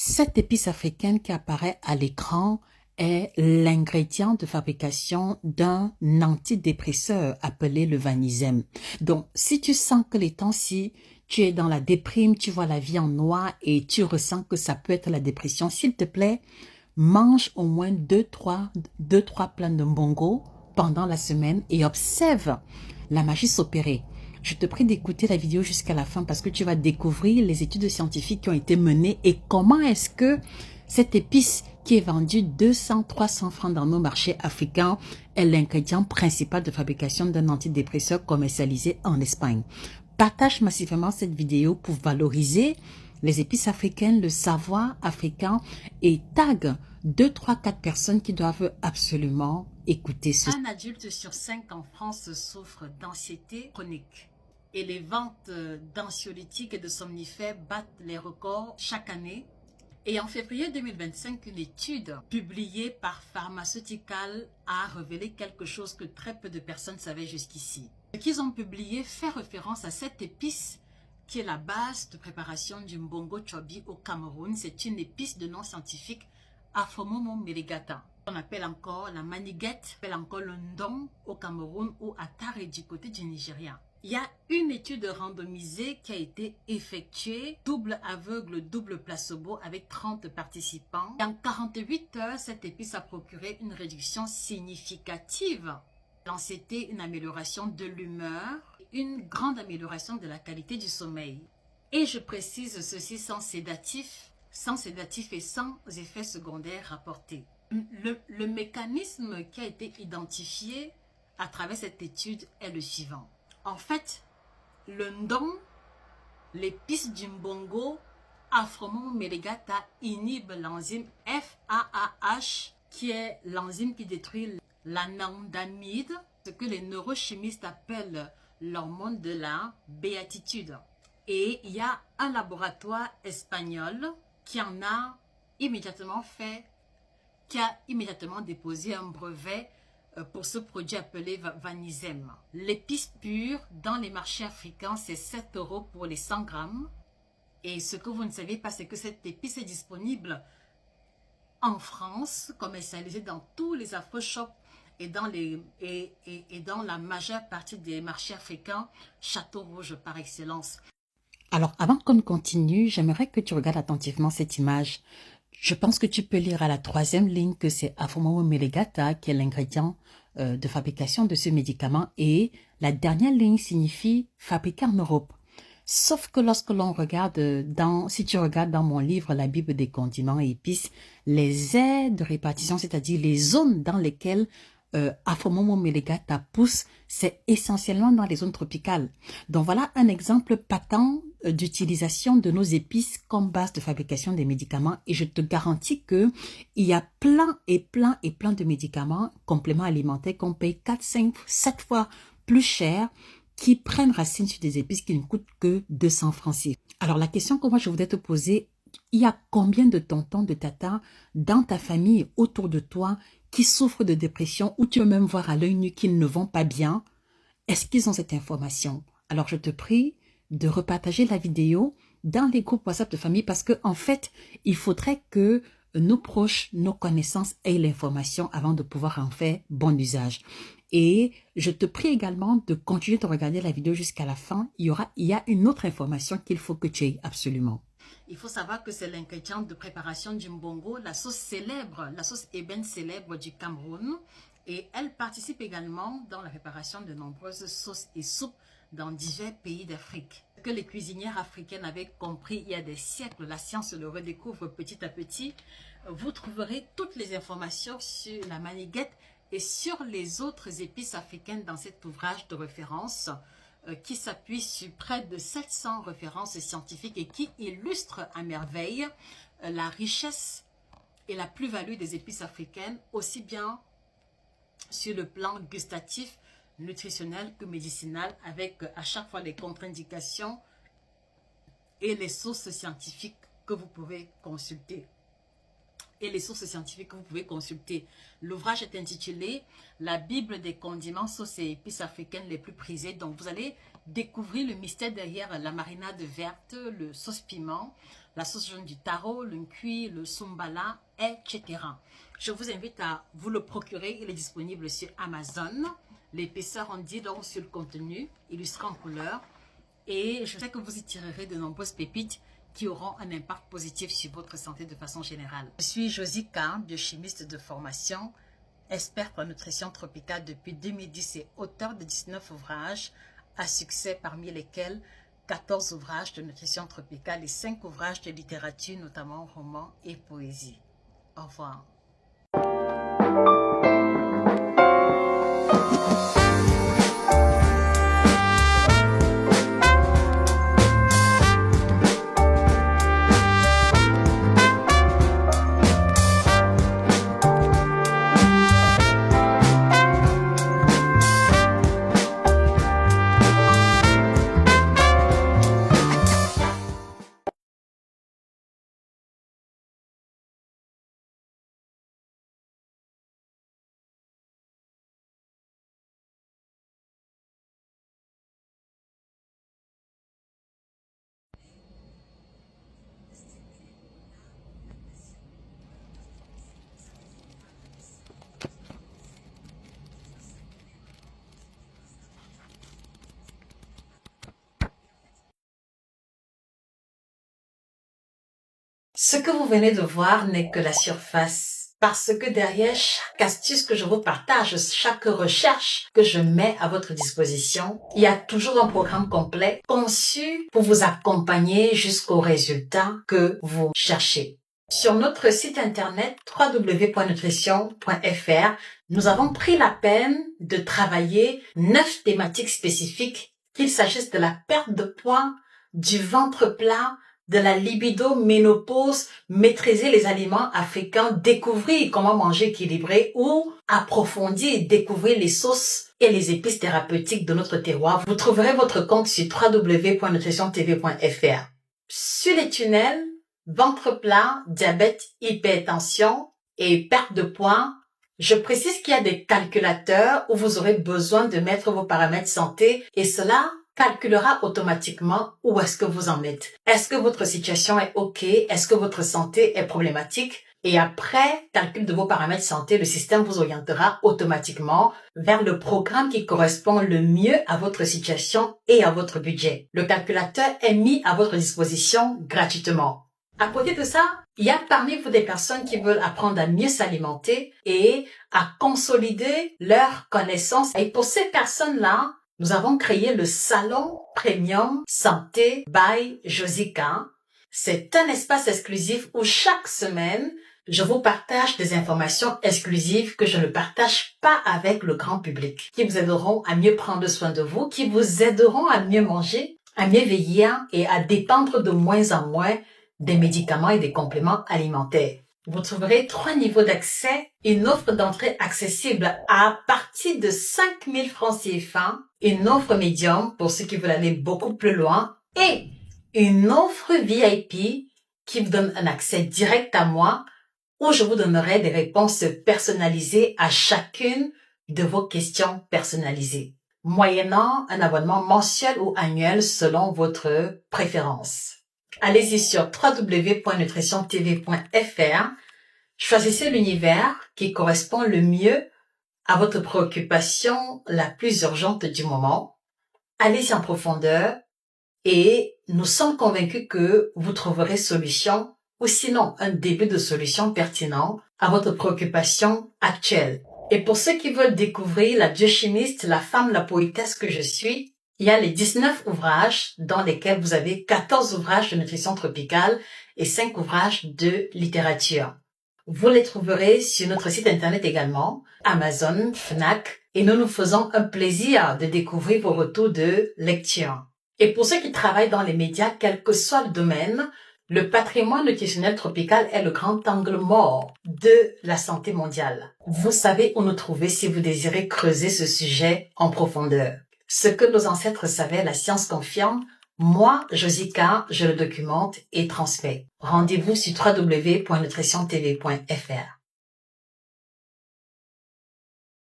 Cette épice africaine qui apparaît à l'écran est l'ingrédient de fabrication d'un antidépresseur appelé le vanisème. Donc, si tu sens que les temps-ci, tu es dans la déprime, tu vois la vie en noir et tu ressens que ça peut être la dépression, s'il te plaît, mange au moins deux, trois plats de mbongo pendant la semaine et observe la magie s'opérer. Je te prie d'écouter la vidéo jusqu'à la fin parce que tu vas découvrir les études scientifiques qui ont été menées et comment est-ce que cette épice qui est vendue 200-300 francs dans nos marchés africains est l'ingrédient principal de fabrication d'un antidépresseur commercialisé en Espagne. Partage massivement cette vidéo pour valoriser les épices africaines, le savoir africain et tag 2, 3, 4 personnes qui doivent absolument écouter ceci. Un adulte sur 5 en France souffre d'anxiété chronique. Et les ventes d'anxiolytiques et de somnifères battent les records chaque année. Et en février 2025, une étude publiée par Pharmaceutical a révélé quelque chose que très peu de personnes savaient jusqu'ici. Ce qu'ils ont publié fait référence à cette épice qui est la base de préparation du mbongo chobi au Cameroun. C'est une épice de nom scientifique Aphomomo meleagata. On appelle encore la maniguette, on appelle encore le ndong au Cameroun ou atare du côté du Nigeria. Il y a une étude randomisée qui a été effectuée, double aveugle, double placebo avec 30 participants. Et en 48 heures, cette épice a procuré une réduction significative de l'anxiété, une amélioration de l'humeur, une grande amélioration de la qualité du sommeil. Et je précise ceci sans sédatif et sans effets secondaires rapportés. Le mécanisme qui a été identifié à travers cette étude est le suivant. En fait, le ndong, l'épice du mbongo, Aphomomo meleagata inhibe l'enzyme FAAH, qui est l'enzyme qui détruit l'anandamide, ce que les neurochimistes appellent l'hormone de la béatitude. Et il y a un laboratoire espagnol qui en a immédiatement déposé un brevet pour ce produit appelé vanisème. L'épice pure dans les marchés africains, c'est 7 € pour les 100 grammes. Et ce que vous ne savez pas, c'est que cette épice est disponible en France, commercialisée dans tous les afro-shops et dans la majeure partie des marchés africains, Château Rouge par excellence. Alors, avant qu'on continue, j'aimerais que tu regardes attentivement cette image. Je pense que tu peux lire à la 3e ligne que c'est Aphomomo meleagata qui est l'ingrédient de fabrication de ce médicament et la dernière ligne signifie fabriqué en Europe. Sauf que lorsque l'on regarde si tu regardes dans mon livre La Bible des condiments et épices, les aires de répartition, c'est-à-dire les zones dans lesquelles Aphomomo meleagata pousse, c'est essentiellement dans les zones tropicales. Donc voilà un exemple patent d'utilisation de nos épices comme base de fabrication des médicaments et je te garantis que il y a plein de médicaments, compléments alimentaires qu'on paye 4, 5, 7 fois plus cher qui prennent racine sur des épices qui ne coûtent que 200 francs. Alors la question que moi je voudrais te poser, il y a combien de tontons, de tatas dans ta famille, autour de toi, qui souffrent de dépression ou tu peux même voir à l'œil nu qu'ils ne vont pas bien? Est-ce qu'ils ont cette information? Alors je te prie de repartager la vidéo dans les groupes WhatsApp de famille parce que en fait, il faudrait que nos proches, nos connaissances aient l'information avant de pouvoir en faire bon usage. Et je te prie également de continuer de regarder la vidéo jusqu'à la fin. Il y a une autre information qu'il faut que tu aies absolument. Il faut savoir que c'est l'ingrédient de préparation du mbongo, la sauce célèbre, la sauce ébène célèbre du Cameroun. Et elle participe également dans la préparation de nombreuses sauces et soupes dans divers pays d'Afrique. Que les cuisinières africaines avaient compris il y a des siècles, la science le redécouvre petit à petit. Vous trouverez toutes les informations sur la maniguette et sur les autres épices africaines dans cet ouvrage de référence qui s'appuie sur près de 700 références scientifiques et qui illustre à merveille la richesse et la plus-value des épices africaines, aussi bien sur le plan gustatif, nutritionnel que médicinal, avec à chaque fois les contre-indications et les sources scientifiques que vous pouvez consulter. et les sources scientifiques que vous pouvez consulter. L'ouvrage est intitulé « La Bible des condiments, sauces et épices africaines les plus prisées ». Donc, vous allez découvrir le mystère derrière la marinade verte, le sauce piment, la sauce jaune du taro, le cuit, le sumbala, etc. Je vous invite à vous le procurer. Il est disponible sur Amazon. L'épaisseur en dit donc sur le contenu, illustré en couleur. Et je sais que vous y tirerez de nombreuses pépites qui auront un impact positif sur votre santé de façon générale. Je suis Josica, biochimiste de formation, experte en nutrition tropicale depuis 2010 et auteur de 19 ouvrages à succès, parmi lesquels 14 ouvrages de nutrition tropicale et 5 ouvrages de littérature, notamment romans et poésie. Au revoir. Ce que vous venez de voir n'est que la surface, parce que derrière chaque astuce que je vous partage, chaque recherche que je mets à votre disposition, il y a toujours un programme complet conçu pour vous accompagner jusqu'au résultat que vous cherchez. Sur notre site internet www.nutrition.fr, nous avons pris la peine de travailler 9 thématiques spécifiques, qu'il s'agisse de la perte de poids, du ventre plat, de la libido, ménopause, maîtriser les aliments africains, découvrir comment manger équilibré ou approfondir et découvrir les sauces et les épices thérapeutiques de notre terroir. Vous trouverez votre compte sur www.nutritiontv.fr. Sur les tunnels, ventre plat, diabète, hypertension et perte de poids, je précise qu'il y a des calculateurs où vous aurez besoin de mettre vos paramètres santé et cela calculera automatiquement où est-ce que vous en êtes. Est-ce que votre situation est OK? Est-ce que votre santé est problématique? Et après calcul de vos paramètres santé, le système vous orientera automatiquement vers le programme qui correspond le mieux à votre situation et à votre budget. Le calculateur est mis à votre disposition gratuitement. À côté de ça, il y a parmi vous des personnes qui veulent apprendre à mieux s'alimenter et à consolider leurs connaissances. Et pour ces personnes-là, nous avons créé le Salon Premium Santé by Josica. C'est un espace exclusif où chaque semaine, je vous partage des informations exclusives que je ne partage pas avec le grand public, qui vous aideront à mieux prendre soin de vous, qui vous aideront à mieux manger, à mieux veiller et à dépendre de moins en moins des médicaments et des compléments alimentaires. Vous trouverez 3 niveaux d'accès, une offre d'entrée accessible à partir de 5 000 francs CFA, une offre médium pour ceux qui veulent aller beaucoup plus loin et une offre VIP qui vous donne un accès direct à moi où je vous donnerai des réponses personnalisées à chacune de vos questions personnalisées, moyennant un abonnement mensuel ou annuel selon votre préférence. Allez-y sur www.nutritiontv.fr, choisissez l'univers qui correspond le mieux à votre préoccupation la plus urgente du moment. Allez-y en profondeur et nous sommes convaincus que vous trouverez solution ou sinon un début de solution pertinent à votre préoccupation actuelle. Et pour ceux qui veulent découvrir la biochimiste, la femme, la poétesse que je suis, il y a les 19 ouvrages dans lesquels vous avez 14 ouvrages de nutrition tropicale et 5 ouvrages de littérature. Vous les trouverez sur notre site internet également, Amazon, Fnac, et nous nous faisons un plaisir de découvrir vos retours de lecture. Et pour ceux qui travaillent dans les médias, quel que soit le domaine, le patrimoine nutritionnel tropical est le grand angle mort de la santé mondiale. Vous savez où nous trouver si vous désirez creuser ce sujet en profondeur. Ce que nos ancêtres savaient, la science confirme, Moi, Josica, je le documente et transmets. Rendez-vous sur www.nutritiontv.fr.